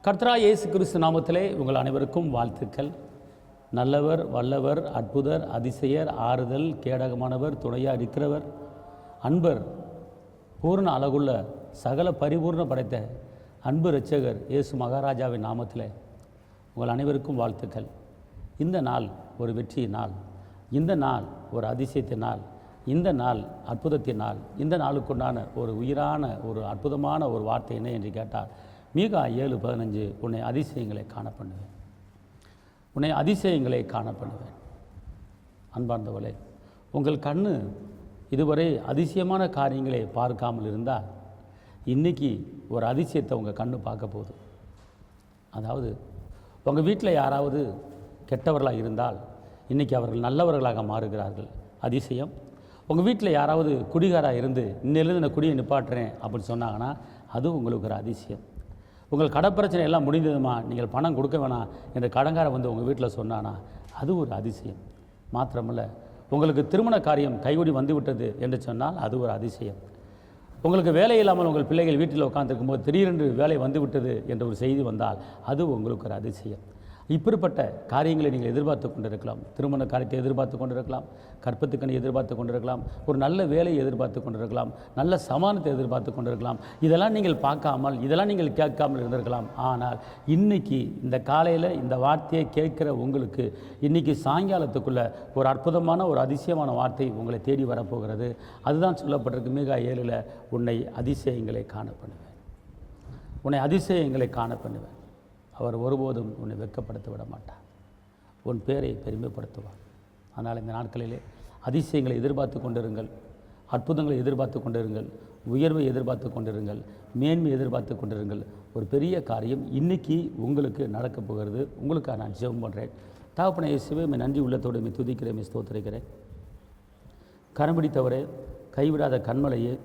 கர்த்தராகிய இயேசு கிறிஸ்து நாமத்திலே உங்கள் அனைவருக்கும் வாழ்த்துக்கள். நல்லவர், வல்லவர், அற்புதர், அதிசயர், ஆறுதல், கேடகமானவர், துணையாக இருக்கிறவர், அன்பர், பூர்ண அழகுள்ள சகல பரிபூர்ண படைத்த அன்பு இரட்சகர் இயேசு மகாராஜாவின் நாமத்திலே உங்கள் அனைவருக்கும் வாழ்த்துக்கள். இந்த நாள் ஒரு வெற்றியின் நாள், இந்த நாள் ஒரு அதிசயத்தின் நாள், இந்த நாள் அற்புதத்தின் நாள். இந்த நாளுக்குண்டான ஒரு உயிரான ஒரு அற்புதமான ஒரு வார்த்தை என்ன என்று கேட்டால், மீகா 7:15, உன்னை அதிசயங்களை காண பண்ணுவேன், உன்னை அதிசயங்களை காண பண்ணுவேன். அன்பார்ந்தவர்களே, உங்கள் கண்ணு இதுவரை அதிசயமான காரியங்களை பார்க்காமல் இருந்தால் இன்றைக்கி ஒரு அதிசயத்தை உங்கள் கண்ணு பார்க்க போகுது. அதாவது உங்கள் வீட்டில் யாராவது கெட்டவர்களாக இருந்தால் இன்றைக்கி அவர்கள் நல்லவர்களாக மாறுகிறார்கள், அதிசயம். உங்கள் வீட்டில் யாராவது குடிகாராக இருந்து இன்னிலிருந்து நான் குடியை நிப்பாட்டுறேன் அப்படின்னு சொன்னாங்கன்னா அது உங்களுக்கு ஒரு அதிசயம். உங்கள் கடப்பிரச்சனை எல்லாம் முடிந்ததுமா, நீங்கள் பணம் கொடுக்க வேணாம் என்ற கடங்காரை வந்து உங்கள் வீட்டில் சொன்னானா அது ஒரு அதிசயம். மாத்திரமல்ல, உங்களுக்கு திருமண காரியம் கைகூடி வந்து விட்டது என்று சொன்னால் அது ஒரு அதிசயம். உங்களுக்கு வேலை இல்லாமல் உங்கள் பிள்ளைகள் வீட்டில் உட்காந்துருக்கும்போது திடீரென்று வேலை வந்து விட்டது என்ற ஒரு செய்தி வந்தால் அது உங்களுக்கு ஒரு அதிசயம். இப்படிப்பட்ட காரியங்களை நீங்கள் எதிர்பார்த்து கொண்டிருக்கலாம். திருமண காரியத்தை எதிர்பார்த்து கொண்டிருக்கலாம், கற்பத்துக்கணி எதிர்பார்த்து கொண்டிருக்கலாம், ஒரு நல்ல வேலையை எதிர்பார்த்து கொண்டிருக்கலாம், நல்ல சமானத்தை எதிர்பார்த்து கொண்டிருக்கலாம். இதெல்லாம் நீங்கள் பார்க்காமல், இதெல்லாம் நீங்கள் கேட்காமல் இருந்திருக்கலாம். ஆனால் இன்றைக்கி இந்த காலையில் இந்த வார்த்தையை கேட்குற உங்களுக்கு இன்றைக்கி சாயங்காலத்துக்குள்ளே ஒரு அற்புதமான ஒரு அதிசயமான வார்த்தை உங்களை தேடி வரப்போகிறது. அதுதான் சொல்லப்பட்டிருக்கு மீகா 7, உன்னை அதிசயங்களை காண பண்ணுவேன், உன்னை அதிசயங்களை காண பண்ணுவேன். அவர் ஒருபோதும் உன்னை வெட்கப்படுத்த விட மாட்டார், உன் பேரை பெருமைப்படுத்துவார். அதனால் இந்த நாட்களிலே அதிசயங்களை எதிர்பார்த்து கொண்டிருங்கள், அற்புதங்களை எதிர்பார்த்து கொண்டிருங்கள், உயர்வை எதிர்பார்த்து கொண்டிருங்கள், மேன்மை எதிர்பார்த்து கொண்டிருங்கள். ஒரு பெரிய காரியம் இன்றைக்கி உங்களுக்கு நடக்கப் போகிறது. உங்களுக்காக நான் ஜெபம் பண்ணுறேன். தகப்பனே இயேசுவே, நன்றி உள்ளத்தோடு துதிக்கிறேன், ஸ்தோத்திரிக்கிறேன். கரம் பிடித்தவரே, கைவிடாத கண்மலையே,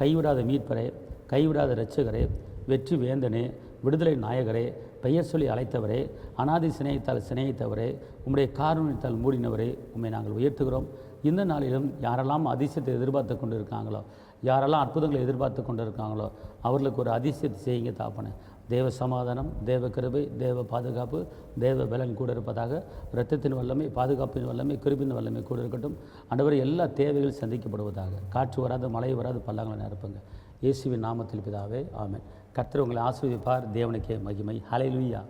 கைவிடாத மீட்பரே, கைவிடாத இரட்சகரே, வெற்றி வேந்தனே, விடுதலை நாயகரே, பெயர் சொல்லி அழைத்தவரே, அநாதி சிநேகித்தால் சிநேகித்தவரே, உம்முடைய காருண்யத்தால் மூடினவரே, உம்மை நாங்கள் உயர்த்துகிறோம். இந்த நாளிலும் யாரெல்லாம் அதிசயத்தை எதிர்பார்த்து கொண்டு இருக்காங்களோ, யாரெல்லாம் அற்புதங்களை எதிர்பார்த்து கொண்டு இருக்காங்களோ அவர்களுக்கு ஒரு அதிசயத்தை செய்யுங்க தாப்பனே. தேவ சமாதானம், தேவ கிருபை, தேவ பாதுகாப்பு, தேவ பலன் கூட இருப்பதாக. இரத்தத்தின் வல்லமை, பாதுகாப்பின் வல்லமை, கிருபின் வல்லமை கூட இருக்கட்டும். ஆண்டவரே, எல்லா தேவைகள் சந்திக்கப்படுவதாக. காற்று வராது, மழை வராது, பள்ளங்களை நிரப்புங்க. இயேசுவின் நாமத்தில் பிதாவே, ஆமென். கர்த்தர் உங்களை ஆசீர்வதிப்பார். தேவனுக்கே மகிமை. ஹல்லேலூயா.